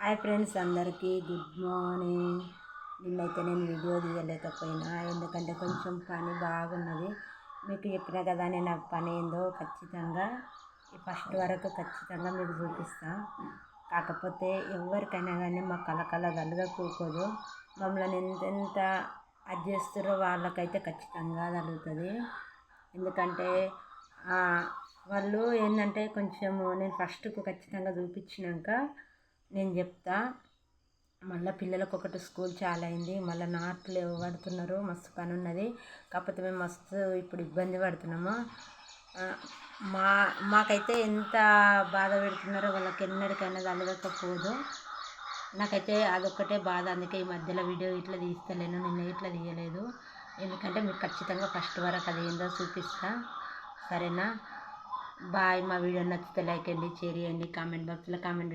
Hi friends, అందరికీ good morning. నిన్నైతే నేను వీడియో తీయలేకపోయినా, ఎందుకంటే కొంచెం పని బాగున్నది. మీకు చెప్పిన కదా, నేను ఆ పని ఏందో ఖచ్చితంగా ఫస్ట్ వరకు ఖచ్చితంగా మీకు చూపిస్తా. కాకపోతే ఎవరికైనా కానీ మా కలకల కూకోదు. మమ్మల్ని ఎంతెంత అది చేస్తారో వాళ్ళకైతే ఖచ్చితంగా తగులుతుంది. ఎందుకంటే వాళ్ళు ఏంటంటే కొంచెము నేను ఫస్ట్కు ఖచ్చితంగా చూపించినాక నేను చెప్తా. మళ్ళీ పిల్లలకు ఒకటి స్కూల్ చాలా అయింది, మళ్ళీ నాట్లు పడుతున్నారు, మస్తు పని ఉన్నది. కాకపోతే మేము మస్తు ఇప్పుడు ఇబ్బంది పడుతున్నాము. మాకైతే ఎంత బాధ పెడుతున్నారో వాళ్ళకి ఎన్నటికైనా తలగకపోదు. నాకైతే అదొక్కటే బాధ. అందుకే ఈ మధ్యలో వీడియో ఇట్లా తీస్తలేను, నిన్న ఇట్లా తీయలేదు. ఎందుకంటే మీకు ఖచ్చితంగా ఫస్ట్ వరకు అది ఏందో చూపిస్తా. సరేనా? బాయ్. మా వీడియో నచ్చితే లైక్ చేయండి, షేర్ చేయండి, కామెంట్ బాక్స్లో కామెంట్